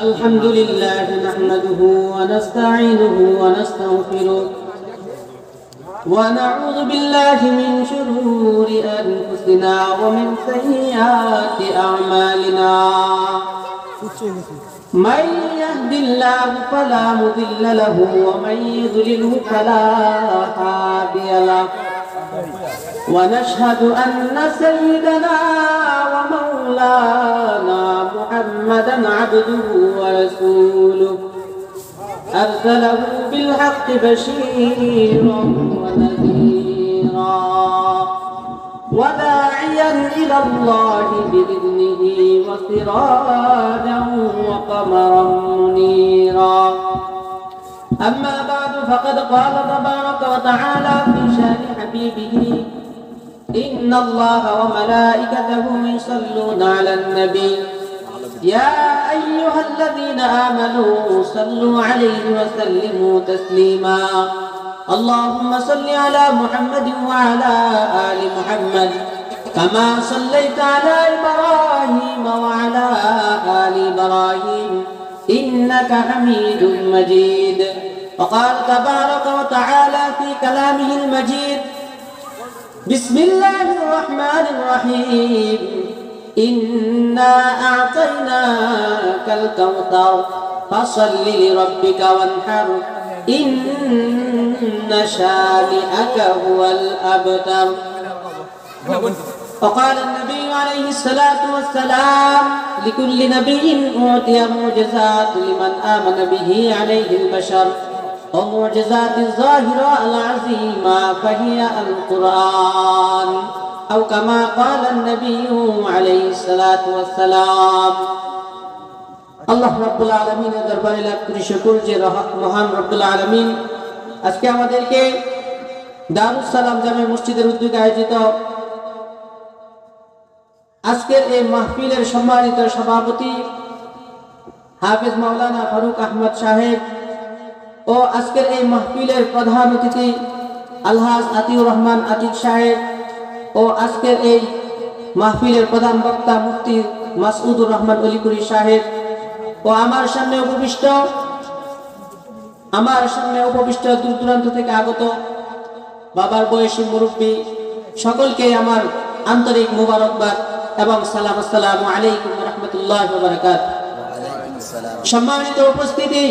الحمد لله نحمده ونستعينه ونستغفره ونعوذ بالله من شرور أنفسنا ومن سيئات أعمالنا من يهد الله فلا مضل له ومن يضلله فلا هادي له ونشهد أن سيدنا ومولانا محمدا عبده ورسوله أرسله بالحق بشيرا ونذيرا وداعيا إلى الله بإذنه وسراجا وقمرا منيرا أما بعد فقد قال تبارك وتعالى في شأن حبيبه إن الله وملائكته يصلون على النبي يا أيها الذين آمنوا صلوا عليه وسلموا تسليما اللهم صل على محمد وعلى آل محمد كما صليت على إبراهيم وعلى آل إبراهيم إنك حميد مجيد وقال تبارك وتعالى في كلامه المجيد بسم الله الرحمن الرحيم إنا أعطيناك الكوثر فصل لربك وانحر إن شانئك هو الأبتر وقال النبي عليه الصلاة والسلام لكل نبي أوتي معجزات لمن آمن به عليه البشر ومعجزات الظاهرة العظيمة فهي القرآن أو كما قال النبي عليه الصلاة والسلام আল্লাহ রাব্বুল আলামিনের দরবারে লাখ কোটি শুকর যে মহান রব্বুল আলামিন আজকে আমাদেরকে দারুস সালাম জামে মসজিদের উদ্যোগে আয়োজিত আজকের এই মাহফিলের সম্মানিত সভাপতি হাফেজ মাওলানা ফারুক আহমদ সাহেব ও আজকের এই মাহফিলের প্রধান অতিথি আলহাজ আতিউর রহমান আতিক সাহেব ও আজকের এই মাহফিলের প্রধান বক্তা মুফতি মাসউদুর রহমান অলিকুরি সাহেব ও আমার সামনে উপবিষ্ট দূর দূরান্ত থেকে আগত বাবার বয়সী মুরব্বী সকলকে আমার আন্তরিক মোবারকবাদ এবং সালাম। আসসালামু আলাইকুম ওয়া রাহমাতুল্লাহি ওয়া বারাকাতুহু। সম্মানিত উপস্থিতি,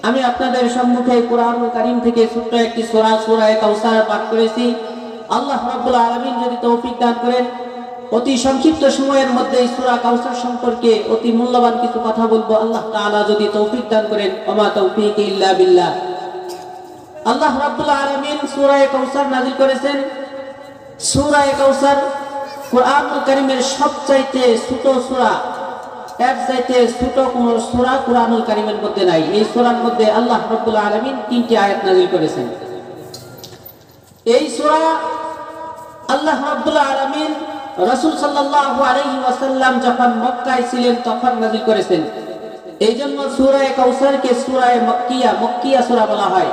আমি আপনাদের সম্মুখে কোরআনুল কারীম থেকে ছোট্ট একটি সূরা সূরা কাউসার পাঠ করেছি। আল্লাহ রাব্বুল আলামিন যদি তৌফিক দান করেন অতি সংক্ষিপ্ত সময়ের মধ্যে এই সূরা কাউসার সম্পর্কে অতি মূল্যবান কিছু কথা বলবো। আল্লাহ তাআলা যদি তৌফিক দান করেন, ওমা তাওফীকি ইল্লা বিল্লাহ। আল্লাহ রাব্বুল আলামিন সূরা কাউসার নাযিল করেছেন। সূরা কাউসার কোরআনুল কারীমের সবচাইতে ছোট সূরা, এর চাইতে ছোট কোন সূরা কোরআনুল কারীমের মধ্যে নাই। এই সূরার মধ্যে আল্লাহ রাব্বুল আলামিন 3টি আয়াত নাযিল করেছেন। এই সূরা আল্লাহ রাব্বুল আলামিন রাসূল সাল্লাল্লাহু আলাইহি ওয়াসাল্লাম যখন মক্কায় ছিলেন তখন নাযিল করেছেন। এইজন্য সূরা কাউসারকে সূরা মক্কিয়া সূরা বলা হয়।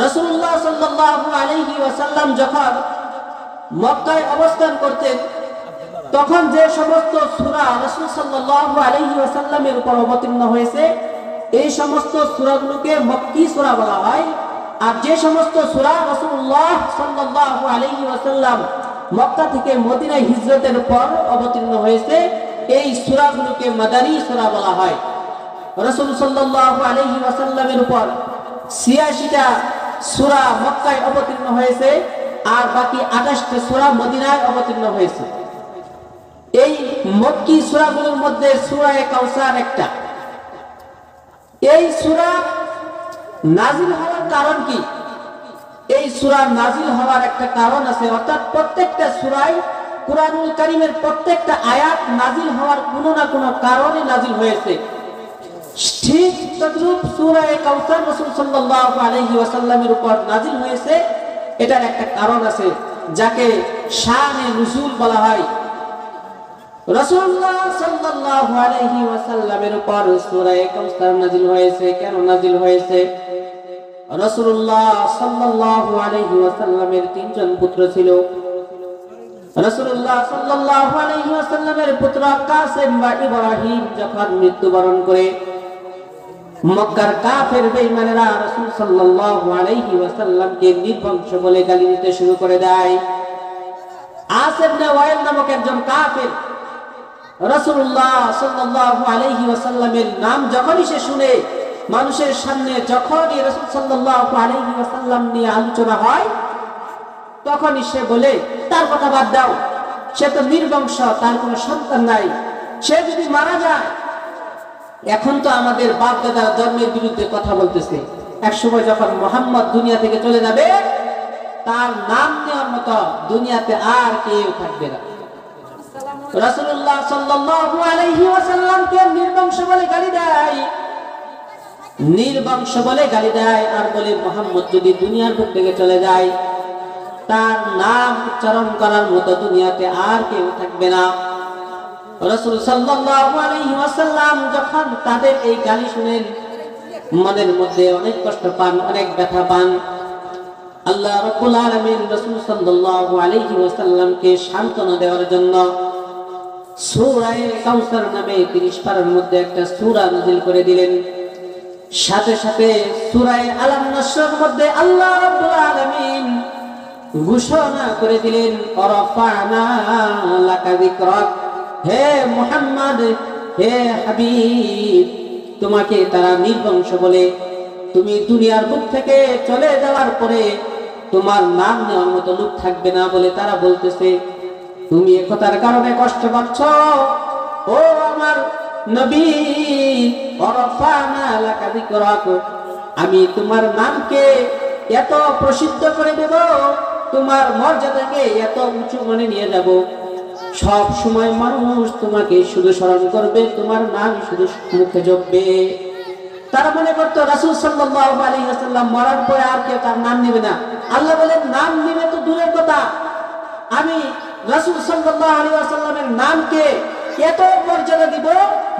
রাসূলুল্লাহ সাল্লাল্লাহু আলাইহি ওয়াসাল্লাম যখন মক্কায় অবস্থান করতেন তখন যে সমস্ত সূরা রাসূল সাল্লাল্লাহু আলাইহি ওয়াসাল্লামের উপর অবতীর্ণ হয়েছে এই সমস্ত সূরাগুলোকে মক্কি সূরা বলা হয়। আর যে সমস্ত সূরা রাসূলুল্লাহ সাল্লাল্লাহু আলাইহি ওয়াসাল্লাম মক্কা থেকে মদিনায় হিজরতের পর অবতীর্ণ হয়েছে এই সূরাগুলোকে মাদানী সূরা বলা হয়। রাসূল সাল্লাল্লাহু আলাইহি ওয়াসাল্লামের উপর ৮৬টা সূরা মক্কায় অবতীর্ণ হয়েছে আর বাকি ২৮টা সূরা মদিনায় অবতীর্ণ হয়েছে। এই মক্কি সূরাগুলোর মধ্যে সূরা কাউসার একটা। এই সূরা নাযিল হওয়ার কারণ কি? এই সূরা নাযিল হওয়ার একটা কারণ আছে, অর্থাৎ প্রত্যেকটা সূরায় কোরআনুল কারীমের প্রত্যেকটা আয়াত নাযিল হওয়ার কোনো না কোনো কারণে নাযিল হয়েছে। ঠিক তদ্রূপ সূরা কাউসার রাসূল সাল্লাল্লাহু আলাইহি ওয়াসাল্লামের উপর নাযিল হয়েছে, এটার একটা কারণ আছে যাকে শানে নুজুল বলা হয়। রাসূলুল্লাহ সাল্লাল্লাহু আলাইহি ওয়াসাল্লামের উপর সূরা কাউসার নাযিল হয়েছে। কেন নাযিল হয়েছে? রাসূলুল্লাহ সাল্লাল্লাহু আলাইহি ওয়াসাল্লামের তিনজন পুত্র ছিল। রাসূলুল্লাহ সাল্লাল্লাহু আলাইহি ওয়াসাল্লামের পুত্র কাসেম বা ইব্রাহিম যখন মৃত্যুবরণ করে, মক্কার কাফের বেঈমানেরা রাসূল সাল্লাল্লাহু আলাইহি ওয়াসাল্লামকে নির্বংশ বলে গালি দিতে শুরু করে দেয়। আসিফ ইবনে ওয়াইল নামক একজন কাফের রাসূলুল্লাহ সাল্লাল্লাহু আলাইহি ওয়াসাল্লামের নাম যখনই সে শুনে, মানুষের সামনে যখনই রাসূল সাল্লাল্লাহু আলাইহি ওয়াসাল্লাম নিয়ে আলোচনা হয়, তখনই সে বলে, তার কথা বাদ দাও, সে তো নির্বংশ, তার কোনো সন্তান নাই, সে যদি মারা যায়, এখন তো আমাদের বাপ দাদার ধর্মের বিরুদ্ধে কথা বলতেছে, একসময় যখন মুহাম্মদ দুনিয়া থেকে চলে যাবে, তার নাম নেওয়ার মতো দুনিয়াতে আর কেউ থাকবে না। রাসূলুল্লাহ সাল্লাল্লাহু আলাইহি ওয়াসাল্লামকে নির্বংশ বলে গালি দেয়, নির্বংশ বলে গালি দেয়, আর বলে মুহাম্মদ যদি দুনিয়ার বুক থেকে চলে যায়, তার নাম উচ্চারণ করার মতো দুনিয়াতে আর কেউ থাকবে না। রাসূল সাল্লাল্লাহু আলাইহি ওয়াসাল্লাম যখন তাদের এই গালি শুনেন, মনের মধ্যে অনেক কষ্ট পান, অনেক ব্যথা পান। আল্লাহ রাব্বুল আলামিন রাসূল সাল্লাল্লাহু আলাইহি ওয়াসাল্লামকে সান্ত্বনা দেওয়ার জন্য সূরা কাউসার নামে 30 পারার মধ্যে একটা সূরা নাযিল করে দিলেন। সাথে সাথে সূরা আলাম নাসরের মধ্যে আল্লাহ রাব্বুল আলামিন ঘোষণা করে দিলেন, ওয়ারাফা'না লাকা যিকরাক, হে মুহাম্মদ, হে হাবিব, তোমাকে তারা নির্বংশ বলে, তুমি দুনিয়ার বুক থেকে চলে যাওয়ার পরে তোমার নাম নেওয়ার মতো লোক থাকবে না বলে তারা বলতেছে। তুমি একথার কারণে কষ্ট পাচ্ছ, ও আমার নবী, ওয়ারাফা'না লাকা যিকরাক, আমি তোমার নামকে এত প্রসিদ্ধ করে দেব, তোমার মর্যাদাকে এত উঁচু মানে নিয়ে যাব, সব সময় মানুষ তোমাকে শুধু স্মরণ করবে, তোমার নাম শুধু মুখে জপবে। তারা মনে করতো রাসূল সাল্লাল্লাহু আলাইহি ওয়াসাল্লাম মরার পরে আর কেউ তার নাম নেবে না। আল্লাহ বলেন, নাম নেবে তো দূরের কথা, আমি রাসূল সাল্লাল্লাহু আলাইহি ওয়াসাল্লামের নামকে এত মর্যাদা দিব,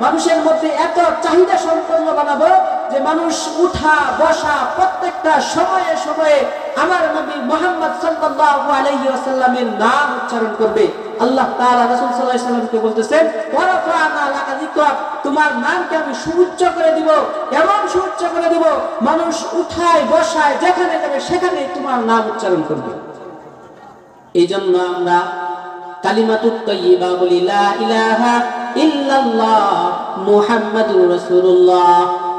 মানুষের মধ্যে এত চাহিদা সম্পন্ন বানাবো যে মানুষ উঠা বসা প্রত্যেকটা সময়ে সময়ে আমার নবী মুহাম্মদ সাল্লাল্লাহু আলাইহি ওয়াসাল্লামের নাম উচ্চারণ করবে। আল্লাহ তাআলা রাসূল সাল্লাল্লাহু আলাইহি ওয়াসাল্লামকে বলতেছেন, ওয়ারাফা'না লাকা যিকরাক, তোমার নামকে আমি সুউচ্চ করে দিব, এমন সুউচ্চ করে দিব, মানুষ উঠায় বসায় যেখানে যাবে সেখানে তোমার নাম উচ্চারণ করবে। এই জন্য আমরা কালিমাতুত তাইয়্যিবা বলি, লা ইলাহা ইল্লাল্লাহ মুহাম্মাদুর রাসূলুল্লাহ,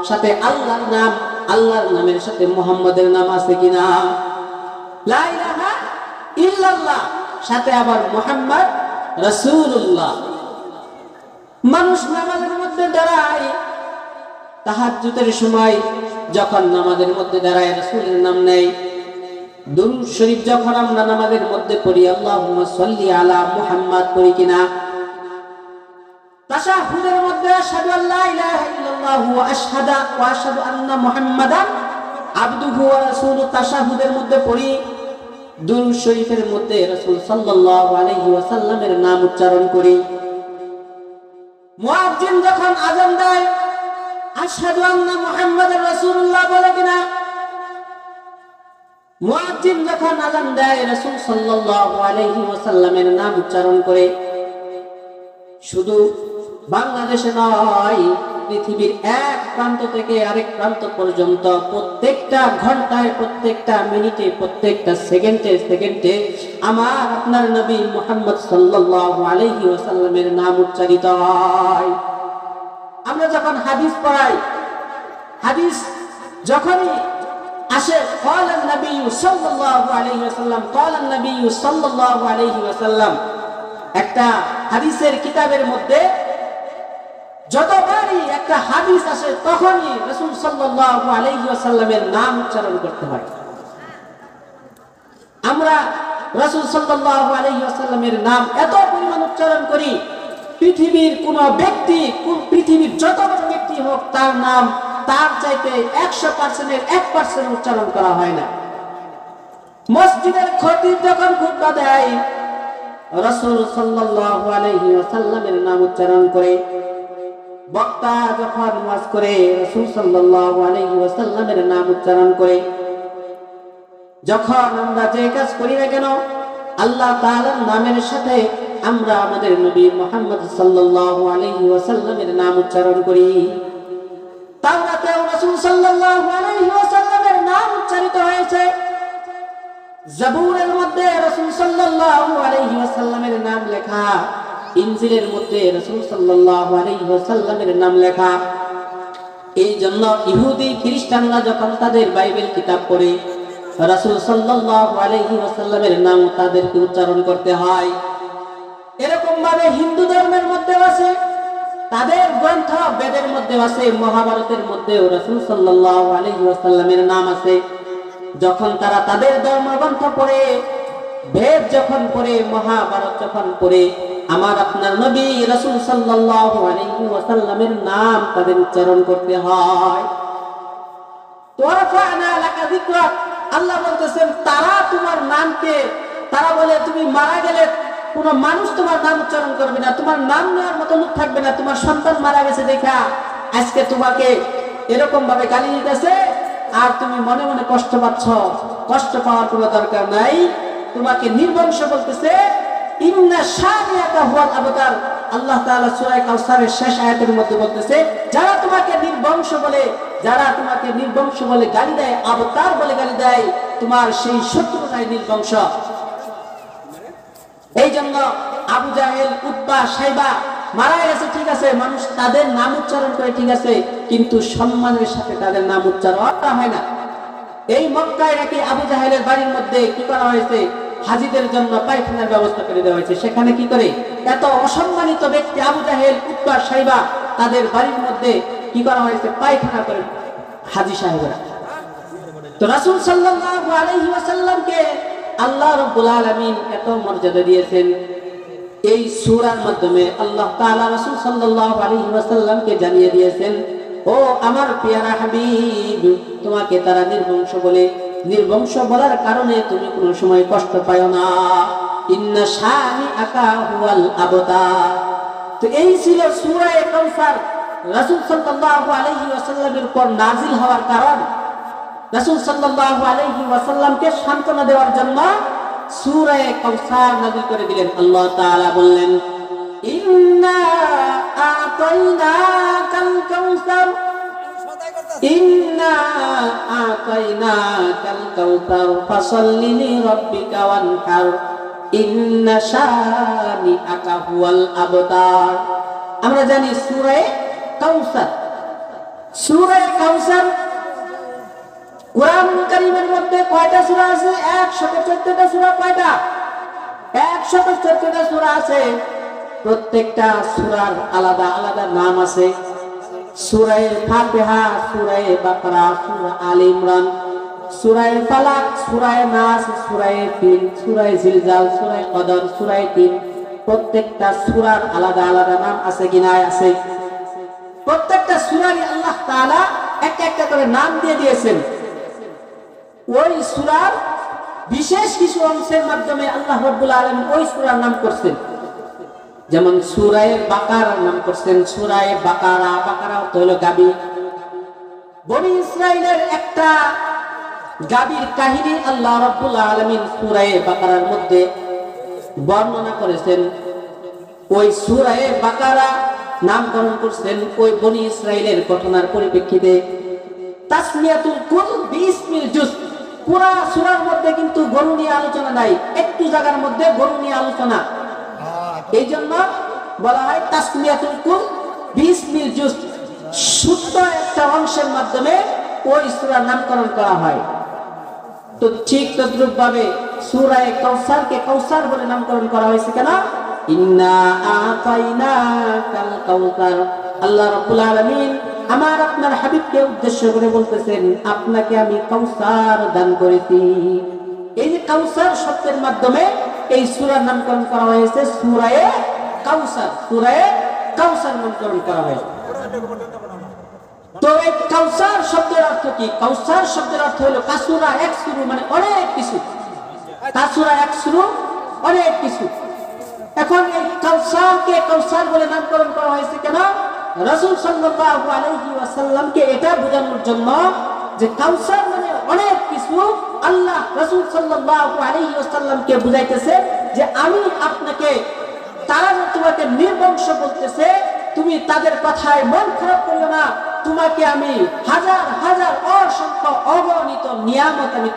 সাথে আল্লাহর নাম, আল্লাহর নামের সাথে মুহাম্মাদের নাম আছে কিনা? লা ইলাহা ইল্লাল্লাহ সাথে আবার মুহাম্মদ রাসূলুল্লাহ। মানুষ নামাজের মধ্যে দাঁড়ায়, তাহাজ্জুদের সময় যখন নামাজের মধ্যে দাঁড়ায় রাসূলের নাম নেয়। দুরূদ শরীফ যখন আমরা নামাজের মধ্যে পড়ি, আল্লাহুম্মা সাল্লি আলা মুহাম্মাদ পড়ি কিনা? তাশাহুদের মধ্যে আশহাদু আল্লা ইলাহা ইল্লাল্লাহু ওয়া আশহাদু আন্না মুহাম্মাদান আবদুহু ওয়া রাসূলুহু, তাশাহুদের মধ্যে পড়ি। দুরূদ শরীফের মধ্যে রাসূল সাল্লাল্লাহু আলাইহি ওয়াসাল্লামের নাম উচ্চারণ করি। মুয়াজ্জিন যখন আযান দেয়, আশহাদু আন্না মুহাম্মাদার রাসূলুল্লাহ বলে কিনা? মুয়াজ্জিন যখন আযান দেয়, রাসূল সাল্লাল্লাহু আলাইহি ওয়াসাল্লামের নাম উচ্চারণ করে। শুধু বাংলাদেশে নয়, পৃথিবীর এক প্রান্ত থেকে আরেক প্রান্ত পর্যন্ত প্রত্যেকটা ঘন্টায়, প্রত্যেকটা মিনিটে, প্রত্যেকটা সেকেন্ডে সেকেন্ডে আমার আপনার নবী মুহাম্মদ সাল্লাল্লাহু আলাইহি ওয়াসাল্লামের নাম উচ্চারিত হয়। আমরা যখন হাদিস পড়াই, হাদিস যখনই আসে ক্বালান নবী সাল্লাল্লাহু আলাইহি ওয়াসাল্লাম, ক্বালান নবী সাল্লাল্লাহু আলাইহি ওয়াসাল্লাম, একটা হাদিসের কিতাবের মধ্যে যতবারই একটা হাদিস আসে তখনই রাসূল সাল্লাল্লাহু আলাইহি ওয়াসাল্লামের নাম উচ্চারণ করতে হয়। আমরা রাসূল সাল্লাল্লাহু আলাইহি ওয়াসাল্লামের নাম এত পরিমাণ উচ্চারণ করি, পৃথিবীর কোন ব্যক্তি, পৃথিবীর যত বড় ব্যক্তি হোক, তার নাম তার চাইতে 100%-এর 1% উচ্চারণ করা হয় না। মসজিদের খতিব যখন খুতবা দেয়, রাসূল সাল্লাল্লাহু আলাইহি ওয়াসাল্লামের নাম উচ্চারণ করে। বক্তা যখন ওয়াজ করে, রাসূল সাল্লাল্লাহু আলাইহি ওয়াসাল্লামের নাম উচ্চারণ করে। যখন আমরা যে কাজ করি না কেন, আল্লাহ তাআলার নামের সাথে আমরা আমাদের নবী মুহাম্মদ সাল্লাল্লাহু আলাইহি ওয়াসাল্লামের নাম উচ্চারণ করি। তাওরাতেও রাসূল সাল্লাল্লাহু আলাইহি ওয়াসাল্লামের নাম উচ্চারিত হয়েছে। জাবুরের মধ্যে রাসূল সাল্লাল্লাহু আলাইহি ওয়াসাল্লামের নাম লেখা, ইনজিলের মধ্যে রাসূল সাল্লাল্লাহু আলাইহি ওয়াসাল্লামের নাম লেখা। এই জন্য ইহুদি খ্রিস্টানরা যখন তাদের বাইবেল কিতাব পড়ে রাসূল সাল্লাল্লাহু আলাইহি ওয়াসাল্লামের নাম তাদেরকে উচ্চারণ করতে হয়। এরকম ভাবে হিন্দু ধর্মের মধ্যে আছে, তাদের গ্রন্থ বেদের মধ্যে আছে, মহাভারতের মধ্যেও রাসূল সাল্লাল্লাহু আলাইহি ওয়াসাল্লামের নাম আছে। যখন তারা তাদের ধর্মগ্রন্থ পড়ে, বেদ যখন পড়ে, মহাভারত যখন পড়ে, আমার আপনার নবী রাসূল সাল্লাল্লাহু আলাইহি ওয়াসাল্লামের নাম তাদের উচ্চারণ করতে হয়। ওয়ারফা'না লাকা যিকরাক, আল্লাহ বলতেছেন তারা তোমার নামকে, তারা বলে তুমি মারা গেলে কোন মানুষ তোমার নাম উচ্চারণ করবে না, তোমার নাম নেওয়ার মতো লোক থাকবে না, তোমার সন্তান মারা গেছে দেখা আজকে তোমাকে এরকম ভাবে গালি দিতেছে, আর তুমি মনে মনে কষ্ট পাচ্ছ। কষ্ট পাওয়ার কোনো দরকার নাই, তোমাকে নির্বংশ বলতেছে। ইন্না শানিআকা হুয়াল আবতার, আল্লাহ তাআলা সূরা কাউসারের শেষ আয়াতের মধ্যে বলতেছে, যারা তোমাকে নির্বংশ বলে, যারা তোমাকে নির্বংশ বলে গালি দেয়, আবতার বলে গালি দেয়, তোমার সেই শত্রুরাই নির্বংশ। এই জন্য আবু জাহেল, উতবা, শাইবা মারা গেছে, ঠিক আছে, মানুষ তাদের নাম উচ্চারণ করে, ঠিক আছে, কিন্তু সম্মানের সাথে তাদের নাম উচ্চারণ হয় না। এই মক্কায় নাকি আবু জাহেলের বাড়ির মধ্যে কি করা হয়েছে, হাজীদের জন্য পায়খানার ব্যবস্থা করে দেওয়া হয়েছে। সেখানে কি করে এত অসম্মানিত ব্যক্তি আবু জাহেল, উতবা, শাইবা, তাদের বাড়ির মধ্যে কি করা হয়েছে, পায়খানা করে হাজী সাহেবরা। তো রাসূল সাল্লাল্লাহু আলাইহি ওয়াসাল্লামকে আল্লাহ রাব্বুল আলামিন এত মর্যাদা দিয়েছেন। এই সূরার মাধ্যমে আল্লাহ তাআলা রাসূল সাল্লাল্লাহু আলাইহি ওয়াসাল্লামকে জানিয়ে দিয়েছেন, ও আমার পেয়ারা হাবিব, তোমাকে তারা নির্বংশ বলে, নির্বংশ বলার কারণে তুমি কোনো সময় কষ্ট পাও না। ইন্না শানিআকা হুয়াল আবতার। তো এই ছিল সূরা কাউসার, রাসূল সাল্লাল্লাহু আলাইহি ওয়াসাল্লামের উপর নাজিল হওয়ার কারণ। রাসূল সাল্লাল্লাহু আলাইহি ওয়াসাল্লামকে সান্ত্বনা দেওয়ার জন্য সূরা কাউসার নাযিল করে দিলেন। আল্লাহ তাআলা বললেন, ইন্না আতাইনাকাল কাউসার, ইন্না আতাইনাকাল কাউসার ফাসাল্লি লিরাব্বিকা ওয়ানহার, ইন্না শানিআকা হুয়াল আবতার। আমরা জানি সূরা কাউসার, সূরা কাউসার কুরআন কারীমের মধ্যে কয়টা সূরা আছে? 114টা সূরা। কয়টা? 114টা সূরা আছে। প্রত্যেকটা সূরার আলাদা আলাদা নাম আছে। সূরা ফাতিহা, সূরা বাকারা, সূরা আলে ইমরান, সূরা ফালাক, সূরা নাস, সূরা ফিল, সূরা জিলজাল, সূরা কদর, সূরা তিন। প্রত্যেকটা সূরার আলাদা আলাদা নাম আছে কিনা? আছে। প্রত্যেকটা সূরারই আল্লাহ তাআলা একটা একটা করে নাম দিয়ে দিয়েছেন। ওই সূরার বিশেষ কিছু অংশের মাধ্যমে আল্লাহ রাব্বুল আলামিন ওই সূরার নাম করছেন। যেমন সূরা বাকারার নাম করছেন সূরা বাকারা। বাকারা অর্থ হলো গাবি। বনি ইসরাইলের একটা গাবির কাহিনী আল্লাহ রাব্বুল আলামিন সূরা বাকারার মধ্যে বর্ণনা করেছেন। ওই সূরা বাকারা নামকরণ করছেন ওই বনি ইসরাইলের ঘটনার পরিপ্রেক্ষিতে। তাসমিয়াতুল কুল বিসমিল জুজ। পুরা সূরার মধ্যে কিন্তু গরু নিয়ে আলোচনা নাই, একটু জায়গার মধ্যে গরু নিয়ে আলোচনা। এই জন্য বলা হয় তাসমিয়াতুল কুল বিসমিল জুজ। ছোট্ট একটা অংশের মাধ্যমে ওই সূরার নামকরণ করা হয়। তো ঠিক তদ্রূপ ভাবে সূরা কাউসারকে কাউসার বলে নামকরণ করা হয়েছে কেন? ইন্না আতাইনাকাল কাউসার। আল্লাহ রাব্বুল আলামিন আমার আপনার হাবিবকে উদ্দেশ্য করে বলতেছেন, আপনাকে আমি কাউসার দান করেছি। এই যে কাউসার শব্দের মাধ্যমে এই সূরার নামকরণ করা হয়েছে সূরা কাউসার। সূরা কাউসার নামকরণ করা হয়েছে। তো এই কাউসার শব্দের অর্থ কি? কাউসার শব্দের অর্থ হলো কাসুরা একসুরু, মানে অনেক কিছু। কাসুরা একসুরু, অনেক কিছু। এখন এই কাউসারকে কাউসার বলে নামকরণ করা হয়েছে কেন? রাসূল সাল্লাল্লাহু আলাইহি ওয়াসাল্লামকে এটা বোঝানোর জন্য যে কাউসার মানে অনেক কিছু আল্লাহ রাসূল সাল্লাল্লাহু আলাইহি ওয়াসাল্লামকে বুঝাইতেছে যে আমি আপনাকে, তারা যে তোমাকে নির্বংশ বলতেছে, তুমি তাদের কথায় মন খারাপ করো না। তোমাকে আমি হাজার হাজার অসংখ্য অগণিত নিয়ামত আমি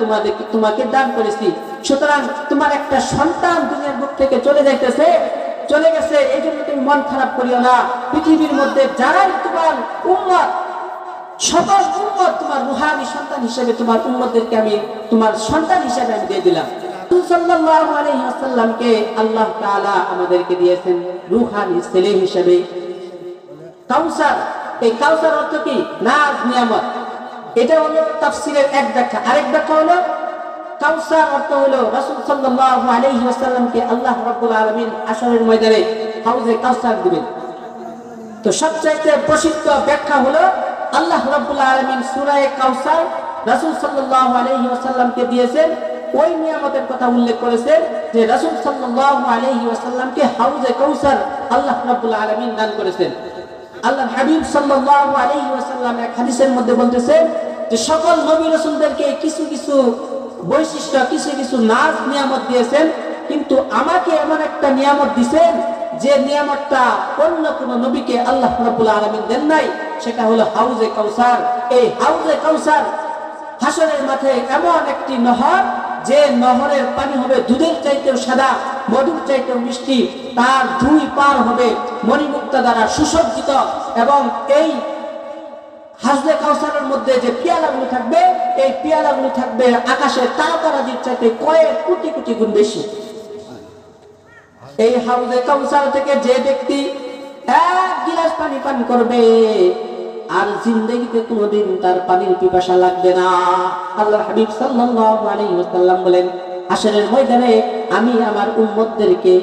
তোমাকে দান করেছি। সুতরাং তোমার একটা সন্তান দুনিয়ার বুক থেকে চলে গেছে, এই জন্য তুমি মন খারাপ করিও না। পৃথিবীর মধ্যে যারাই তোমার উম্মত, সকল উম্মত তোমার রুহানি সন্তান হিসেবে, তোমার উম্মতদেরকে আমি তোমার সন্তান হিসেবে আমি দিয়ে দিলাম। সাল্লাল্লাহু আলাইহি ওয়াসাল্লামকে আল্লাহ তাআলা আমাদেরকে দিয়েছেন রুহানি ছেলে হিসেবে কাউসার। এই কাউসার অর্থ কি? নাজ, নিয়ামত। এটা হলো তাফসীরের এক ব্যাখ্যা। আরেক ব্যাখ্যা হলো কাউসার অর্থ হলো রাসূল সাল্লাল্লাহু আলাইহি ওয়াসাল্লামকে আল্লাহ রাব্বুল আলামিন হাশরের ময়দানে হাউজে কাউসার দিবেন। তো সবচাইতে প্রসিদ্ধ ব্যাখ্যা হলো আল্লাহ রাব্বুল আলামিন সূরা কাউসার রাসূল সাল্লাল্লাহু আলাইহি ওয়াসাল্লামকে দিয়েছেন। ওই নিয়ামতের কথা উল্লেখ করেছেন যে রাসূল সাল্লাল্লাহু আলাইহি ওয়াসাল্লামকে হাউজে কাউসার আল্লাহ রাব্বুল আলামিন দান করেছেন। আল্লাহ হাবিব সাল্লাল্লাহু আলাইহি ওয়াসাল্লাম এক হাদিসের মধ্যে বলতেছেন যে সকল নবী রাসূলদেরকে কিছু কিছু বৈশিষ্ট্য, কিছু কিছু নাজ নিয়ামত দিয়েছেন, কিন্তু আমাকে এমন একটা নিয়ামত দিয়েছেন যে নিয়ামতটা অন্য কোন নবীকে আল্লাহ রাব্বুল আলামিন দেন নাই। সেটা হলো হাউজে কাউসার। এই হাউজে কাউসার হাশরের মাঠে এমন একটি নহর, যে নহরের পানি হবে দুধের চাইতেও সাদা, মধুর চাইতেও মিষ্টি, তার দুই পার হবে মণিমুক্তা দ্বারা সুসজ্জিত, এবং এই হাউজে কাউসারের মধ্যে যে পিয়ালাগুলো থাকবে, এই পিয়ালাগুলো থাকবে আকাশের তারাতারাজির চাইতে কয়েক কোটি কোটি গুণ বেশি। এই হাউজে কাউসার থেকে যে ব্যক্তি এক গিলাস পানি পান করবে, আর জিন্দেগিতে কোনোদিন তার পানির পিপাসা লাগবে না। আল্লাহ হাবিব সাল্লাল্লাহু আলাইহি ওয়াসাল্লাম বলেন, হাশরের ময়দানে আমি আমার উম্মতদেরকে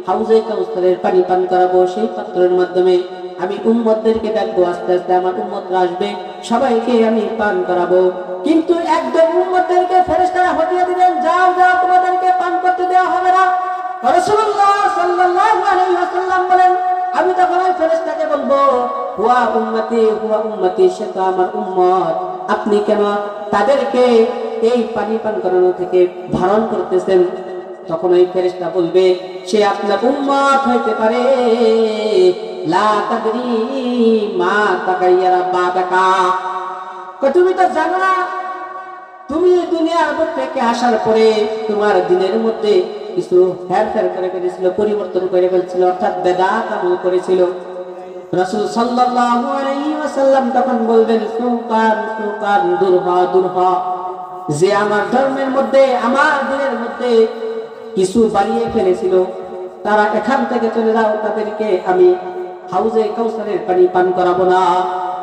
হাউজে কাউসারের পানি পান করাবো। সেই পাত্রের মাধ্যমে আমি উম্মতদেরকে ডাকবো, আস্তে আস্তে আমার উম্মতরা আসবে, সবাইকে আমি পান করাবো। কিন্তু একদম উম্মতদেরকে ফেরেশতারা হটিয়ে দিবেন, যাও যাও, তোমাদেরকে পান করতে দেওয়া হবে না। রাসূলুল্লাহ সাল্লাল্লাহু আলাইহি ওয়াসাল্লাম বলেন, আমি তখন ওই ফেরেশতাকে বলবো, হুয়া উম্মতি, সে তো আমার উম্মত, আপনি কেন তাদেরকে এই পানি পান করানো থেকে বারণ করতেছেন? তখন ওই ফেরেশতা বলবে, সে আপনার উম্মত হইতে পারে, লা তাদরি মা তাগায়্যারা বাদাকা, তুমি তো জানো না, তুমি দুনিয়ার বুক থেকে আসার পরে তোমার দিনের মধ্যে কিছু হেরফের করে ফেলেছিল, পরিবর্তন করে ফেলছিল, অর্থাৎ বেদাত আমল করেছিল। রাসূল সাল্লাল্লাহু আলাইহি ওয়াসাল্লাম তখন বলবেন, সুকান দূর হ, যে আমার ধর্মের মধ্যে, আমার দিনের মধ্যে কিছু বাড়িয়ে ফেলেছিল, তারা এখান থেকে চলে যাও, তাদেরকে আমি হাউজে কাউসারের পানি পান করাবো না।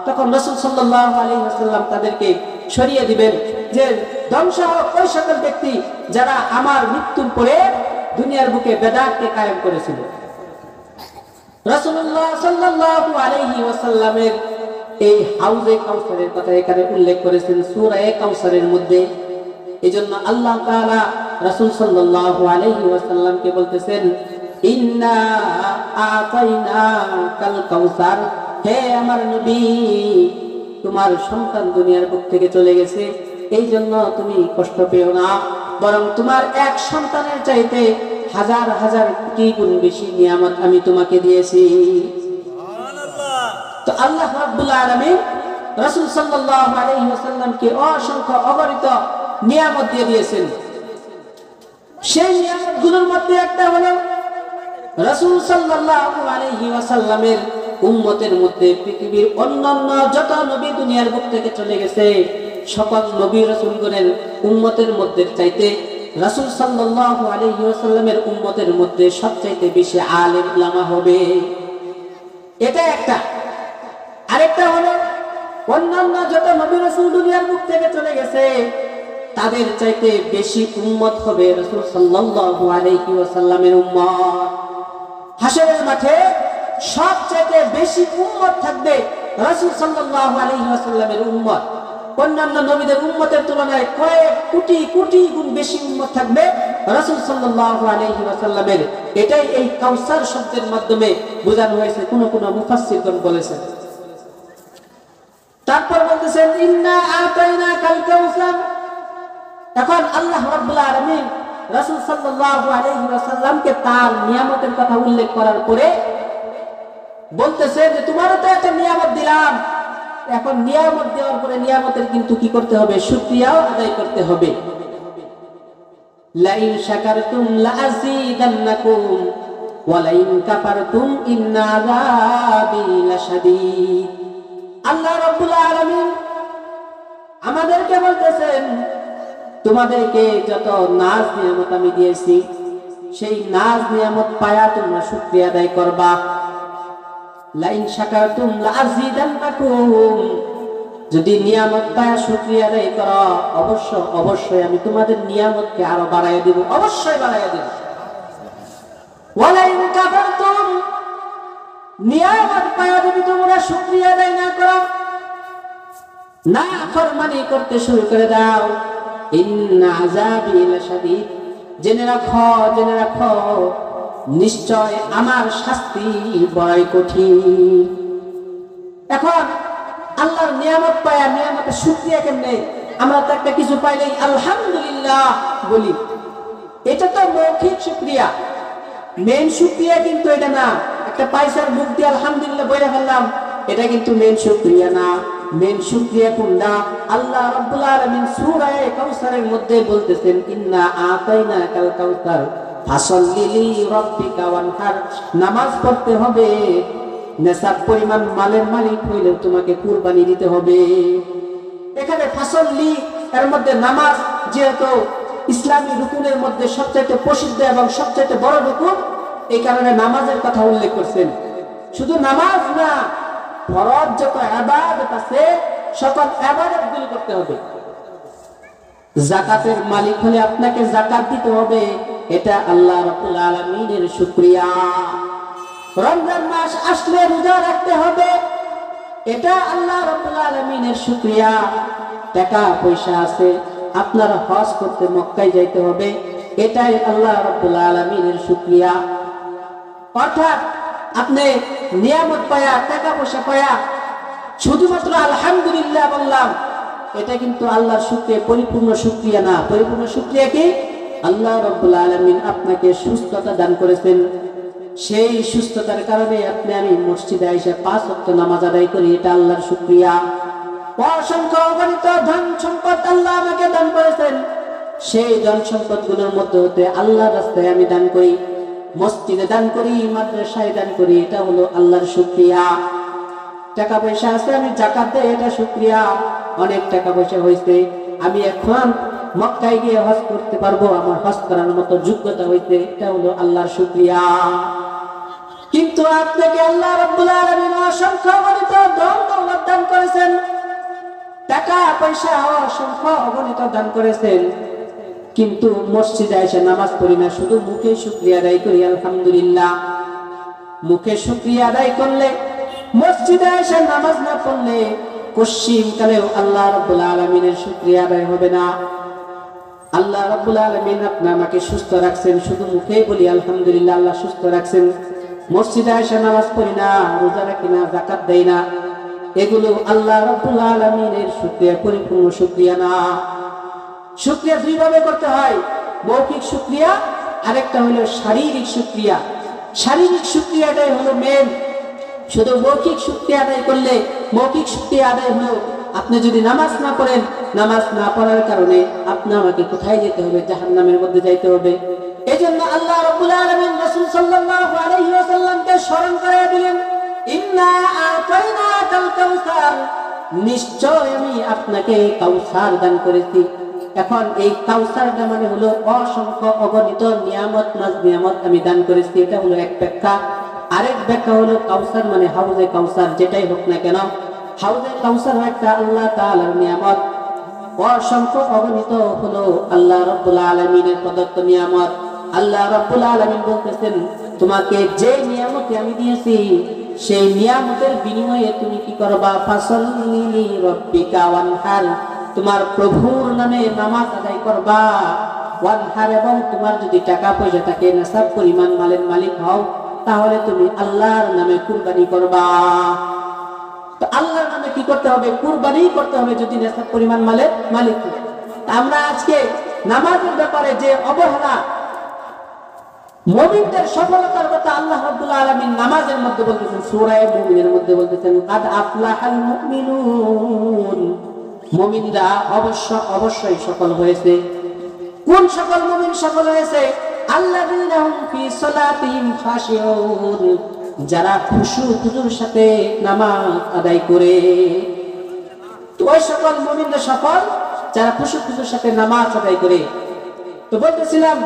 তখন রাসূল সাল্লাল্লাহু আলাইহি ওয়াসাল্লাম তাদেরকে সরিয়ে দিবেন যে ধ্বংস হোক ওই সকল ব্যক্তি যারা আমার মৃত্যুর পরে দুনিয়ার বুকে বেদাতকে কায়েম করেছিল। রাসূলুল্লাহ সাল্লাল্লাহু আলাইহি ওয়াসাল্লামের এই হাউজে কাউসারের কথা এখানে উল্লেখ করেছেন সূরা কাউসারের মধ্যে। এজন্য আল্লাহ তাআলা রাসূল সাল্লাল্লাহু আলাইহি ওয়াসাল্লামকে বলতেছেন, ইন্না আতাইনাকাল কাউসার, হে আমার নবী, তোমার সন্তান দুনিয়ার বুক থেকে চলে গেছে, এই জন্য তুমি কষ্ট পেও না, বরং তোমার এক সন্তানের চাইতে হাজার হাজার কোটি গুণ বেশি নিয়ামত আমি তোমাকে দিয়েছি। তো আল্লাহ রাব্বুল আলামিন রাসূল সাল্লাল্লাহু আলাইহি ওয়াসাল্লামকে অসংখ্য অগণিত নিয়ামত দিয়ে দিয়েছেন। সেই নিয়ামতগুলোর মধ্যে একটা হলো রাসূল সাল্লাল্লাহু আলাইহি ওয়াসাল্লামের উম্মতের মধ্যে পৃথিবীর অন্যান্য যত নবী দুনিয়ার বুক থেকে চলে গেছে, সকল নবী রাসূলগণের উম্মতের মধ্যে চাইতে রাসূল সাল্লাল্লাহু আলাইহি ওয়াসাল্লামের উম্মতের মধ্যে সবচাইতে বেশি আলেম উলামা হবে। এটা একটা। আরেকটা হলো অন্যান্য যত নবী রাসূল দুনিয়ার বুক থেকে চলে গেছে, তাদের চাইতে বেশি উম্মত হবে রাসূল সাল্লাল্লাহু আলাইহি ওয়াসাল্লামের উম্মত। হাশরের মাঠে সবচাইতে বেশি উম্মত থাকবে রাসূল সাল্লাল্লাহু আলাইহি ওয়াসাল্লামের উম্মত। অন্যান্য নবীদের উম্মতের তুলনায় কয়েক কোটি কোটি গুণ বেশি উম্মত থাকবে রাসূল সাল্লাল্লাহু আলাইহি ওয়াসাল্লামের। এটাই এই কাউসার শব্দের মাধ্যমে বোঝানো হয়েছে, কোন কোন মুফাসসিরগণ বলেছেন। তারপর বলতেছেন, ইন্না আতাইনাকাল কাউসার, এখন আল্লাহ রাব্বুল আলামিন রাসূল সাল্লাল্লাহু আলাইহি ওয়াসাল্লামকে তার নিয়ামতের কথা উল্লেখ করার পরে বলতেছে যে তোমারও তো একটা নিয়ামত দিলাম, এখন নিয়ামত দেওয়ার পরে নিয়ামতের কিন্তু কি করতে হবে, শুকরিয়াও আদায় করতে হবে। লাইন শাকারতুম লাযীদান্নাকুম ওয়া লাইন কাফারতুম ইন্না আযাবি লাশাদীদ। আল্লাহ রাব্বুল আলামিন আমাদেরকে বলতেছেন তোমাদেরকে যত নাজ নিয়ামত আমি দিয়েছি সেই নাজ নিয়ামত পায়া তোমরা শুকরিয়া আদায় করবা। লাইন শাকারতুম লাযীদান্নাকুম, যদি নিয়ামত পায়া শুকরিয়া আদায় করো অবশ্যই আমি তোমাদের নিয়ামতকে আরো বাড়াইয়া দেব, অবশ্যই বাড়াইয়া দেব। ওয়া লাইন কাফারতুম, নিয়ামত পায়া যদি তোমরা শুকরিয়া আদায় না করো, না ফরমানি করতে শুরু করে দাও, ইন্না আযাবি লাশাদীদ, জেনে রাখো নিশ্চয় আমার শাস্তি বড়ই কঠিন। এখন আল্লাহর নিয়ামত পায়া নিয়ামতের শুকরিয়া কেমনে? আমরা তো একটা কিছু পাইলেই আলহামদুলিল্লাহ বলি, এটা তো মৌখিক শুকরিয়া, মেন শুকরিয়া কিন্তু এটা না। একটা পয়সার মুখ দিয়ে আলহামদুলিল্লাহ বলে ফেললাম, এটা কিন্তু মেন শুকরিয়া না। মেন শুকরিয়া কোনটা? আল্লাহ রাব্বুল আলামিন সূরা কাউসারের মধ্যে বলতেছেন ইন্না আতাইনাকাল কাউসার ফাসাল্লি লিরাব্বিকা ওয়ানহার, নামাজ পড়তে হবে, নেশাব পরিমাণ মালের মালিক হইলে তোমাকে কুরবানি দিতে হবে। এখানে ফাসাল্লি এর মধ্যে নামাজ যেহেতু ইসলামী রুকুনের মধ্যে সবচেয়ে প্রসিদ্ধ এবং সবচেয়ে বড় রুকুন, এই কারণে নামাজের কথা উল্লেখ করছেন। শুধু নামাজ না, ফরজ যত ইবাদত আছে সকল ইবাদতগুলো করতে হবে। যাকাতের মালিক হলে আপনাকে যাকাত দিতে হবে, এটা আল্লাহ রাব্বুল আলামিনের শুকরিয়া। রমজান মাস আসলে রোজা রাখতে হবে, এটা আল্লাহ রাব্বুল আলামিনের শুকরিয়া। টাকা পয়সা আছে, আপনার হজ করতে মক্কায় যাইতে হবে, এটাই আল্লাহ রাব্বুল আলামিনের শুকরিয়া। অর্থাৎ আপনি নিয়ামত পায়া, টাকা পয়সা পায়া শুধুমাত্র আলহামদুলিল্লাহ বললাম, এটা কিন্তু আল্লাহর শুকরিয়া, পরিপূর্ণ শুকরিয়া না। পরিপূর্ণ শুকরিয়া কি? আল্লাহ রাব্বুল আলামিন আপনাকে সুস্থতা দান করেছেন, সেই সুস্থতার কারণে আপনি আমি মসজিদে এসে 5 ওয়াক্ত নামাজ আদায় করি, এটা আল্লাহর শুকরিয়া। অসংখ্য অগণিত ধন সম্পদ আল্লাহ আমাকে দান করেছেন, সেই ধন সম্পদ গুলোর মধ্যে হতে আল্লাহর রাস্তায় আমি দান করি, মসজিদে দান করি, মাদ্রাসায় দান করি, এটা হলো আল্লাহর শুকরিয়া। টাকা পয়সা আছে, আমি যাকাত দেই, এটা শুকরিয়া। অনেক টাকা পয়সা হয়েছে, আমি এখন মক্কায় গিয়ে হজ করতে পারবো, আমার হজ করার মতো যোগ্যতা হয়েছে, এটা হলো আল্লাহর শুকরিয়া। কিন্তু আপনাকে আল্লাহ রাব্বুল আলামিন অসংখ্য অগণিত ধন দৌলত দান করেছেন, টাকা পয়সা অসংখ্য অগণিত দান করেছেন, কিন্তু মসজিদে এসে নামাজ পড়ি না, শুধু মুখে শুকরিয়া আদায় করি আলহামদুলিল্লাহ। মুখে শুকরিয়া আদায় করলে, মসজিদে এসে নামাজ না পড়লে পশ্চিম কালেও আল্লাহ রাব্বুল আলামিনের শুকরিয়া আদায় হবে না। আল্লাহ রাব্বুল আলামিন আপনি আমাকে সুস্থ রাখছেন, শুধু মুখেই বলি আলহামদুলিল্লাহ, আল্লাহ সুস্থ রাখছেন, মসজিদে এসে নামাজ পড়ি না, রোজা রাখি না, যাকাত দেই না, এগুলো আল্লাহ রাব্বুল আলামিনের শুকরিয়া, পরিপূর্ণ শুকরিয়া না। শুকরিয়া দুই ভাবে করতে হয়, মৌখিক শুকরিয়া, আরেকটা হলো শারীরিক শুকরিয়া। শারীরিক শুকরিয়াটাই হলো মেন। শুধু মৌখিক শুকরিয়া আদায় করলে, মৌখিক শুকরিয়া আদায় হলো, আপনি যদি নামাজ না পড়েন, নামাজ না পড়ার কারণে আপনি আমাকে কোথায় যেতে হবে? জাহান্নামের মধ্যে যাইতে হবে। এজন্য আল্লাহ রাব্বুল আলামিন রাসূল সাল্লাল্লাহু আলাইহি ওয়াসাল্লামকে স্মরণ করিয়ে দিলেন, ইন্না আতাইনাকাল কাউসার, নিশ্চয় আমি আপনাকে কাউসার দান করেছি। এখন এই কাউসারটা মানে হলো অসংখ্য অগণিত নিয়ামত, নাজ নিয়ামত আমি দান করেছি, এটা হলো এক ব্যাখ্যা। আরেক ব্যাখ্যা হলো কাউসার মানে হাউজে কাউসার, যেটাই হোক না কেন, হাউজে কাউসার একটা আল্লাহ তাআলার নিয়ামত, অসংখ্য অগণিত হলো আল্লাহ রাব্বুল আলামিনের প্রদত্ত নিয়ামত। আল্লাহ রাব্বুল আলামিন বলতেছেন, তোমাকে যে নিয়ামত আমি দিয়েছি সেই নিয়ামতের বিনিময়ে তুমি কি করবা? ফাসাল্লি লিরাব্বিকা ওয়ানহার, তোমার প্রভুর নামে নামাজ আদায় করবা। ওয়ানহার, এবং তোমার যদি টাকা পয়সা থাকে, নেশাব পরিমাণ মালের মালিক হও, তাহলে তুমি আল্লাহর নামে কুরবানি করবা। তো আল্লাহর নামে কি করতে হবে? কুরবানি করতে হবে, যদি নেশাব পরিমাণ মালের মালিক। আমরা আজকে নামাজের ব্যাপারে যে অবহেলা, মুমিনদের সফলতার কথা আল্লাহ রাব্বুল আলামিন নামাজের মধ্যে বলতেছেন, সূরা মুমিনের মধ্যে বলতেছেন কাদ আফলাহাল মুমিনুন, মুমিনরা অবশ্যই সফল হয়েছে। কোন সকল মুমিন সফল হয়েছে? আল্লাযীনা হুম ফি সালাতিহিম খাশিউন, যারা খুশুর সাথে নামাজ আদায় করে। তো ওই সকল মুমিনরা সফল যারা খুশুর সাথে নামাজ আদায় করে। তো বলতেছিলাম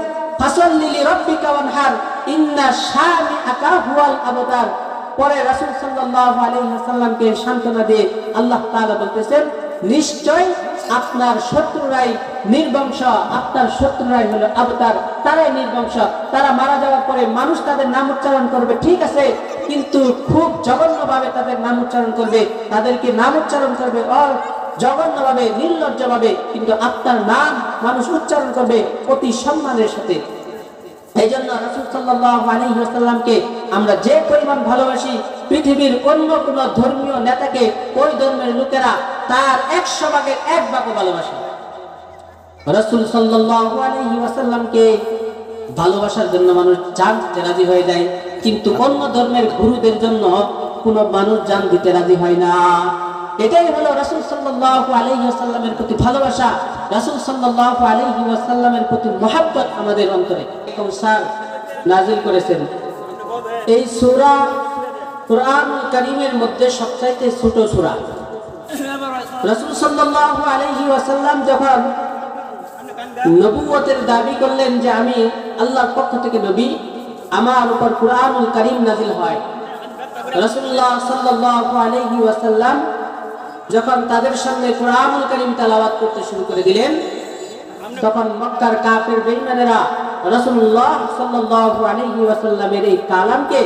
ফাসাল্লি লিরাব্বিকা ওয়ানহার ইন্না শানিআকা হুয়াল আবতার। পরে রাসূল সাল্লাল্লাহু আলাইহি ওয়াসাল্লামকে সান্ত্বনা দিয়ে আল্লাহ তাআলা বলতেছেন, নিশ্চয় আপনার শত্রুরাই নির্বংশ, আপনার শত্রুরাই হলো আবতার, তারাই নির্বংশ। তারা মারা যাওয়ার পরে মানুষ তাদের নাম উচ্চারণ করবে, ঠিক আছে, কিন্তু খুব জঘন্যভাবে তাদের নাম উচ্চারণ করবে, তাদেরকে নাম উচ্চারণ করবে জঘন্যভাবে, নির্লজ্জভাবে, কিন্তু আপনার নাম মানুষ উচ্চারণ করবে অতি সম্মানের সাথে। এই জন্য রাসূল সাল্লাল্লাহু আলাইহি ওয়াসাল্লামকে আমরা যে পরিমাণ ভালোবাসি, পৃথিবীর অন্য কোন ধর্মীয় নেতাকে ওই ধর্মের লোকেরা তার 100 ভাগের 1 ভাগও ভালোবাসে। রাসূল সাল্লাল্লাহু আলাইহি ওয়াসাল্লামকে ভালোবাসার জন্য মানুষ জান দিতে রাজি হয়ে যায়, কিন্তু অন্য ধর্মের গুরুদের জন্য কোনো মানুষ জান দিতে রাজি হয় না। এটাই হলো রাসূল সাল্লাল্লাহু আলাইহি ওয়াসাল্লামের প্রতি ভালোবাসা, রাসূল সাল্লাল্লাহু আলাইহি ওয়াসাল্লামের প্রতি মহব্বত আমাদের অন্তরে। কাউসার নাযিল করেছেন। এই সূরা কুরআনুল কারীমের মধ্যে সবচাইতে ছোট সূরা। রাসূল সাল্লাল্লাহু আলাইহি ওয়াসাল্লাম যখন নবুয়তের দাবি করলেন যে আমি আল্লাহর পক্ষ থেকে নবী, আমার উপর কুরআনুল কারীম নাযিল হয়, রাসূলুল্লাহ সাল্লাল্লাহু আলাইহি ওয়াসাল্লাম যখন তাদের সামনে কুরআনুল কারীম তেলাওয়াত করতে শুরু করে দিলেন, তখন মক্কার কাফের বেঈমানেরা রাসূলুল্লাহ সাল্লাল্লাহু আলাইহি ওয়াসাল্লামের এই কালামকে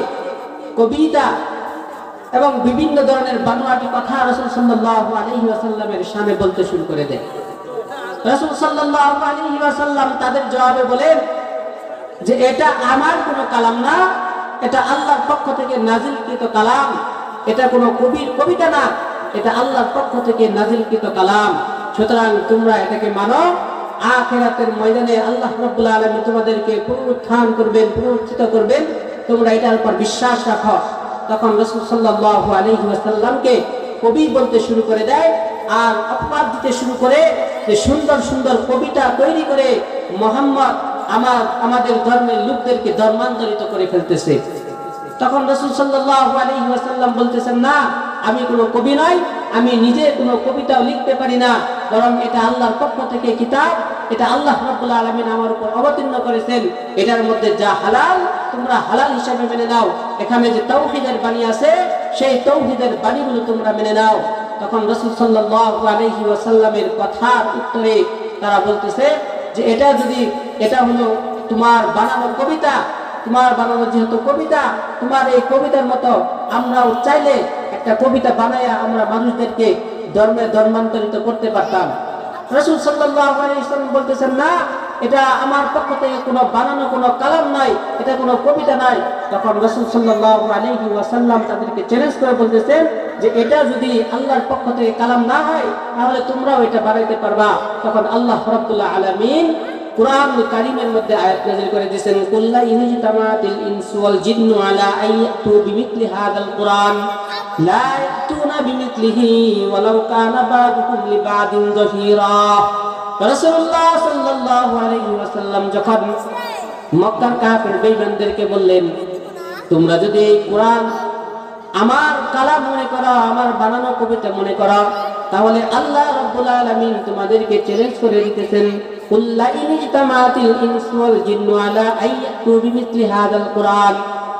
কবিতা এবং বিভিন্ন ধরনের বানোয়াটি কথা রাসূল সাল্লাল্লাহু আলাইহি ওয়াসাল্লামের সামনে বলতে শুরু করে দেয়। রাসূল সাল্লাল্লাহু আলাইহি ওয়াসাল্লাম তাদের জবাবে বলেন যে এটা আমার কোনো কালাম না, এটা আল্লাহর পক্ষ থেকে নাযিলকৃত কালাম, এটা কোনো কবির কবিতা না, এটা আল্লাহর পক্ষ থেকে নাযিলকৃত কালাম। সুতরাং তোমরা এটাকে মানো, আখিরাতের ময়দানে আল্লাহ রাব্বুল আলামিন তোমাদেরকে পুনরুত্থান করবেন, পুনরুত্থিত করবেন, তোমরা এটার উপর বিশ্বাস রাখো। তখন রাসূল সাল্লাল্লাহু আলাইহি ওয়াসাল্লামকে কবি বলতে শুরু করে দেয় আর অপবাদ দিতে শুরু করে যে সুন্দর সুন্দর কবিতা তৈরি করে মুহাম্মদ আমাদের ধর্মের লোকদেরকে ধর্মান্তরিত করে ফেলতেছে। তখন রাসূল সাল্লাল্লাহু আলাইহি ওয়াসাল্লাম বলতেছেন, না, আমি কোনো কবি নই, আমি নিজে কোনো কবিতাও লিখতে পারি না, বরং এটা আল্লাহর পক্ষ থেকে কিতাব, এটা আল্লাহ রাব্বুল আলামিন আমার উপর অবতীর্ণ করেছেন, এটার মধ্যে যা হালাল তোমরা হালাল হিসাবে মেনে নাও, এখানে যে তাওহীদের বাণী আছে সেই তাওহীদের বাণীগুলো তোমরা মেনে নাও। তখন রাসূল সাল্লাল্লাহু আলাইহি ওয়াসাল্লামের কথার উত্তরে তারা বলতেছে যে এটা হলো তোমার বানানো কবিতা, তোমার বানানো যেহেতু কবিতা, তোমার এই কবিতার মতো আমরাও চাইলে একটা কবিতা বানায়া আমরা মানুষদেরকে ধর্মান্তরিত করতে পারতাম। রাসূল সাল্লাল্লাহু আলাইহি ওয়াসাল্লাম বলতেছেন, না, এটা আমার পক্ষ থেকে কোনো বানানো কোনো কালাম নাই, এটা কোনো কবিতা নাই। তখন রাসূল সাল্লাল্লাহু আলাইহি ওয়াসাল্লাম তাদেরকে চ্যালেঞ্জ করে বলতেছেন যে এটা যদি আল্লাহর পক্ষ থেকে কালাম না হয় তাহলে তোমরাও এটা বানাইতে পারবা। তখন আল্লাহ রাব্বুল আলামিন কুরআনুল কারীমের মধ্যে আয়াত নাযিল করে দিয়েছেন, কুল্লা ইনজিতামাতিল ইনসু ওয়াল জিন্নু আলা আইয়াতু বিমিথলি হাদাল কুরআন লা ইয়াতুনা বিমিথলিহি ওয়ালাউ কানা বা'দুহুম লিবা'দিন যাফীরা। রাসূলুল্লাহ সাল্লাল্লাহু আলাইহি ওয়াসাল্লাম যখন মক্কার কাফের বেঈমানদেরকে বললেন, তোমরা যদি এই কুরআন আমার কালাম মনে করো, আমার বানানো কবিতা মনে করো, তাহলে আল্লাহ রাব্বুল আলামিন তোমাদেরকে চ্যালেঞ্জ করে দিতেছেন, কুল্লা ইনজিতামাতিল ইনসু ওয়াল জিন্নু আলা আইয়াতু বিমিথলি হাদাল কুরআন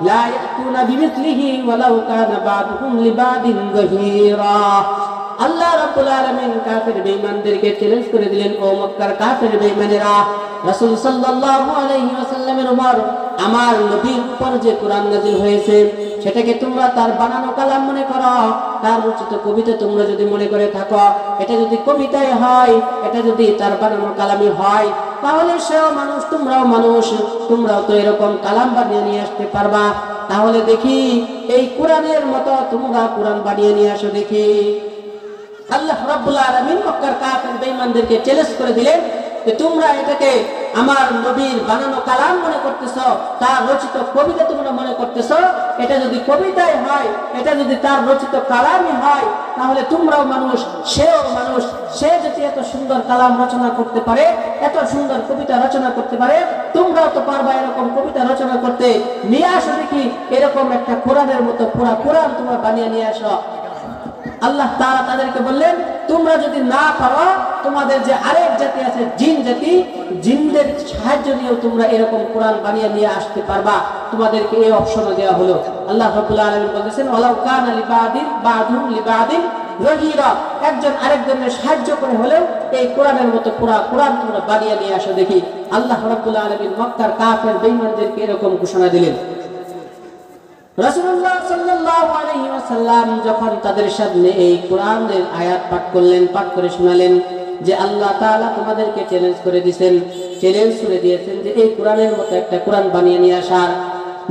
লা ইয়াতুনা বিমিথলিহি ওয়ালাউ কানা বা'দুহুম লিবা'দিন যাফীরা। আল্লাহ রাব্বুল আলামিন কাফের বেঈমানদেরকে চ্যালেঞ্জ করে দিলেন, ও মক্কার কাফের বেঈমানেরা, রাসূল সাল্লাল্লাহু আলাইহি ওয়াসাল্লামের উপর আমার নবীর উপর যে কোরআন নাযিল হয়েছে সেটাকে তোমরা তার বানানো কালাম মনে করো, তার রচিত কবিতা তোমরা যদি মনে করে থাকো, এটা যদি কবিতাই হয়, এটা যদি তার বানানো কালামই হয়, তাহলে সেও মানুষ, তোমরাও মানুষ, তোমরাও তো এরকম কালাম বানিয়ে নিয়ে আসতে পারবা। তাহলে দেখি এই কোরআনের মতো তোমরা কোরআন বানিয়ে নিয়ে আসো দেখি। আল্লাহ রাব্বুল আলামিন মক্কার কাফের বেঈমানদেরকে চ্যালেঞ্জ করে দিলেন যে তোমরা এটাকে আমার নবীর বানানো কালাম মনে করতেছো, তার রচিত কবিতা তোমরা মনে করতেছো। এটা যদি কবিতাই হয়, এটা যদি তার রচিত কালামই হয়, তাহলে তোমরাও মানুষ, সেও মানুষ। সে যদি এত সুন্দর কালাম রচনা করতে পারে, এত সুন্দর কবিতা রচনা করতে পারে, তোমরাও তো পারবা এরকম কবিতা রচনা করতে। নিয়ে আসো দেখি এরকম একটা কোরআনের মতো পুরা কোরআন তোমরা বানিয়ে নিয়ে আসো। আল্লাহ তাআলা তাদেরকে বললেন, তোমরা যদি না পারো, তোমাদের যে আরেক জাতি আছে জিন জাতি, জিনদের সাহায্য নিয়েও তোমরা এরকম কোরআন বানিয়ে নিয়ে আসতে পারবা। তোমাদেরকে এই অপশনও দেওয়া হলো। আল্লাহ রাব্বুল আলামিন বলেছেন, ওয়ালাউ কানা লিবাদিন বাদুন লিবাদিন রহিরা, একজন আরেকজনের সাহায্য করে হলেও এই কোরআনের মতো পুরা কোরআন তোমরা বানিয়ে নিয়ে আসো দেখি। আল্লাহ রাব্বুল আলামিন মক্কার কাফের বেঈমানদেরকে এরকম ঘোষণা দিলেন। রাসূলুল্লাহ সাল্লাল্লাহু আলাইহি ওয়াসাল্লাম যখন তাদের সামনে এই কোরআনের আয়াত পাঠ করলেন, পাঠ করে শোনালেন যে আল্লাহ তাআলা তোমাদেরকে চ্যালেঞ্জ করে দিয়েছেন, চ্যালেঞ্জ করে দিয়েছেন যে এই কোরআনের মতো একটা কোরআন বানিয়ে নিয়ে আসার।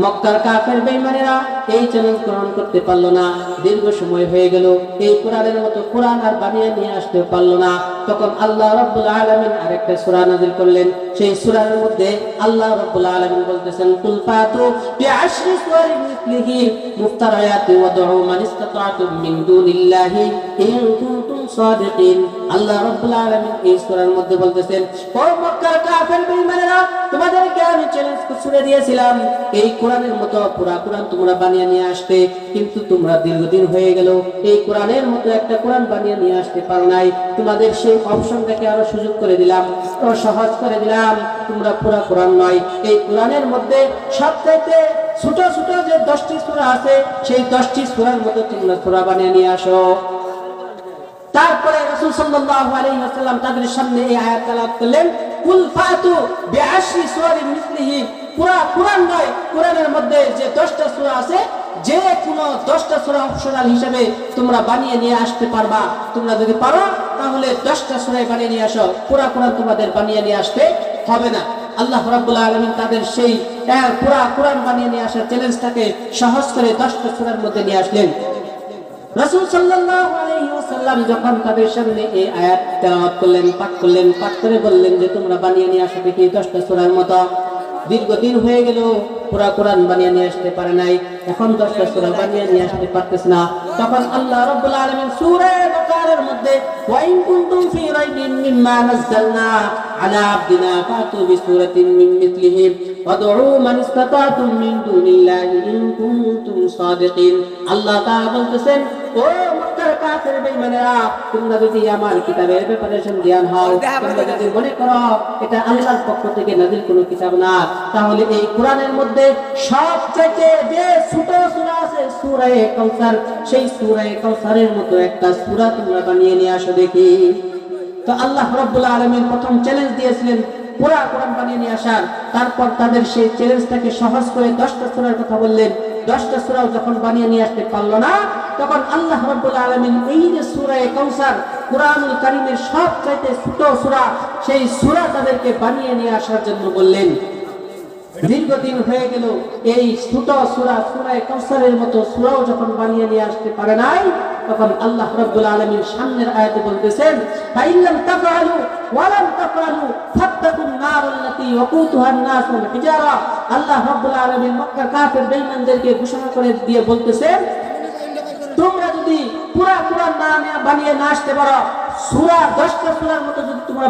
মক্কার কাফের বেঈমানেরা এই চ্যালেঞ্জ গ্রহণ করতে পারলো না। দীর্ঘ সময় হয়ে গেল, এই কোরআনের মতো কোরআন আর বানিয়ে নিয়ে আসতে পারলো না। তখন আল্লাহ রাব্বুল আলামিন আরেকটা সূরা নাযিল করলেন। সেই সূরার মধ্যে আল্লাহ রাব্বুল আলামিন বলতেছেন, কুল ফাতু বিআশরি সুওয়ারিন মিসলিহি মুফতারায়াতিন ওয়াদউ মান ইসতাতা'তুম মিন দুনিল্লাহি ইন কুনতুম সাদিকিন। আল্লাহ রাব্বুল আলামিন এই সূরার মধ্যে বলতেছেন, ও মক্কার কাফের বেঈমানেরা, তোমাদেরকে আমি চ্যালেঞ্জ করে দিয়েছিলাম এই কোরআনের মতো পুরা কোরআন তোমরা বানিয়ে নিয়ে আসতে, কিন্তু তোমরা দীর্ঘদিন হয়ে গেল এই কোরআনের মতো একটা কোরআন বানিয়ে নিয়ে আসতে পারো নাই। তোমাদের সেই অপশনটাকে আরো সুযোগ করে দিলাম, আরো সহজ করে দিলাম। তোমরা পুরা কোরআন নয়, এই কোরআনের মধ্যে সবচাইতে ছোট ছোট যে 10টি সূরা আছে, সেই 10টি সূরার মধ্যে তোমরা সূরা বানিয়ে নিয়ে আসো। তারপরে রাসূল সাল্লাল্লাহু আলাইহি ওয়াসাল্লাম তাদের সামনে এই আয়াত তেলাওয়াত করলেন, কুল ফাতু বিআশরি সুওয়ারিন মিসলিহি, পুরা কোরআন নয়, কোরআনের মধ্যে যে 10টা সূরা আছে, যে কোনো 10টা সূরা অপশনাল হিসেবে তোমরা বানিয়ে নিয়ে আসতে পারবা। তোমরা যদি পারো তাহলে 10টা সূরা বানিয়ে নিয়ে আসো, পুরা কোরআন তোমাদের বানিয়ে নিয়ে আসতে হবে না। আল্লাহ রাব্বুল আলামিন তাদের সেই পুরা কোরআন বানিয়ে নিয়ে আসার চ্যালেঞ্জটাকে সহজ করে 10টা সূরার মধ্যে নিয়ে আসলেন। রাসূল সাল্লাল্লাহু আলাইহি ওয়াসাল্লাম যখন তাদের সামনে এই আয়াত তেলাওয়াত করলেন, পাঠ করলেন, পাঠ করে বললেন যে তোমরা বানিয়ে নিয়ে আসো দেখি 10টা সূরার মতো। দীর্ঘদিন হয়ে গেল পুরা কোরআন বানিয়ে নিয়ে আসতে পারে নাই, এখন 10টা সূরা বানিয়ে নিয়ে আসতে পারতেছ না। তখন আল্লাহ রাব্বুল আলামিন সূরা বাকারার মধ্যে, ওয়া ইন কুনতুম ফি রাইবিন মিম্মা নাযালনা আলা আবদিনা ফাতু বিসূরাতিন মিন মিসলিহি ওয়াদউ মান ইসতাতা'তুম মিন দুনিল্লাহি ইন কুনতুম সাদিকিন। আল্লাহ তাআলা বলতেছেন, ও মক্কার কাফের বেঈমানেরা, তোমরা যদি আমার কিতাবের ব্যাপারে সন্দিহান হও, তোমরা যদি মনে করো এটা আল্লাহর পক্ষ থেকে নাযিল কোনো কিতাব না, তাহলে এই কোরআনের মধ্যে সবচেয়ে যে ছোট সূরা আছে সূরা কাউসার, সেই সূরা কাউসারের মতো একটা সূরা তোমরা বানিয়ে নিয়ে আসো দেখি। তো আল্লাহ রাব্বুল আলামিন প্রথম চ্যালেঞ্জ দিয়েছিলেন পুরা কোরআন বানিয়ে নিয়ে আসার। তারপর তাদের সেই চ্যালেঞ্জটাকে সহজ করে 10টা সূরার কথা বললেন। 10টা সূরাও যখন বানিয়ে নিয়ে আসতে পারলো না, তখন আল্লাহ রাব্বুল আলামিন এই যে সূরা কাউসার, কুরআনুল কারীমের সবচেয়ে ছোট সূরা, সেই সূরা তাদেরকে বানিয়ে নিয়ে আসার জন্য বললেন। দীর্ঘদিন হয়ে গেল এই ছোট সূরা কাউসারের মতো সূরাও যখন বানিয়ে নিয়ে আসতে পারে নাই, তখন আল্লাহ রাব্বুল আলামিন সামনের আয়াতে বলতেছেন, ফাইল্লাম তাফআলু ওয়া লাম তাফআলু ফাত্তাকুন নারাল্লাতী ওয়াকুতুহান নাস ওয়াল হিজারা। আল্লাহ রাব্বুল আলামিন মক্কার কাফের বেঈমানদেরকে ঘোষণা করে দিয়ে বলতেছেন, তোমরা যদি পুরা কোরআন না বানিয়ে না আসতে পারো, সূরা 10টা সূরার মতো যদি তোমরা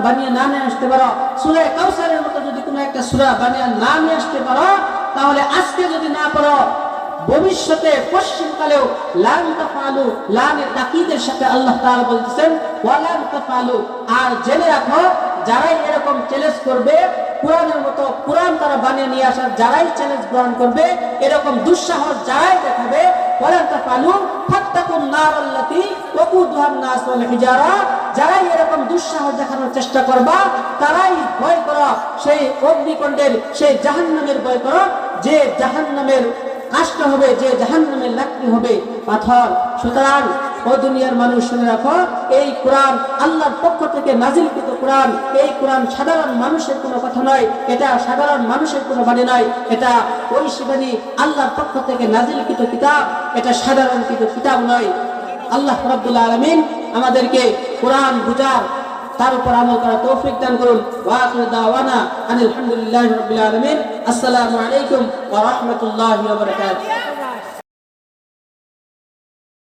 বানিয়ে না নিয়ে আসতে পারো, সূরা কাউসারের মতো যদি কোনো একটা সূরা বানিয়ে না নিয়ে আসতে পারো, তাহলে আজকে যদি না পারো, ভবিষ্যতে পশ্চিমকালেও লান তাফআলু, লানের তাকিদের সাথে আল্লাহ তাআলা বলতেছেন ওয়া লান তাফআলু। আর জেনে রাখো, যারাই এরকম চ্যালেঞ্জ করবে কোরআনের মতো কোরআন তারা বানিয়ে নিয়ে আসার, যারাই চ্যালেঞ্জ গ্রহণ করবে, এরকম দুঃসাহস যারাই দেখাবে, ওয়া লান তাফআলু ফাত্তাকুন নারাল্লাতী ওয়াকুদুহান নাস ওয়াল হিজারা, যারাই এরকম দুঃসাহস দেখানোর চেষ্টা করবা, তারাই ভয় করো সেই অগ্নিকুণ্ডের, সেই জাহান্নামের ভয় করো, যে জাহান্নামের কাষ্ট হবে, যে জাহান্নামের লাকড়ি হবে পাথর। সুতরাং ও দুনিয়ার মানুষ শুনে রাখো, এই কোরআন আল্লাহর পক্ষ থেকে নাজিলকৃত কোরআন। এই কোরআন সাধারণ মানুষের কোনো কথা নয়, এটা সাধারণ মানুষের কোনো বাণী নয়, এটা ওই শিবানী আল্লাহর পক্ষ থেকে নাজিলকৃত কিতাব, এটা সাধারণ কিতাব নয়। আল্লাহ রাব্বুল আলামিন আমাদেরকে কোরআন বুঝার তার উপর আমল করার তৌফিক দান করুন। ওয়া আখিরু দাওয়ানা আলহামদুলিল্লাহি রাব্বিল আলামিন। আসসালামু আলাইকুম ওয়া রাহমাতুল্লাহি ওয়া বারাকাতুহু।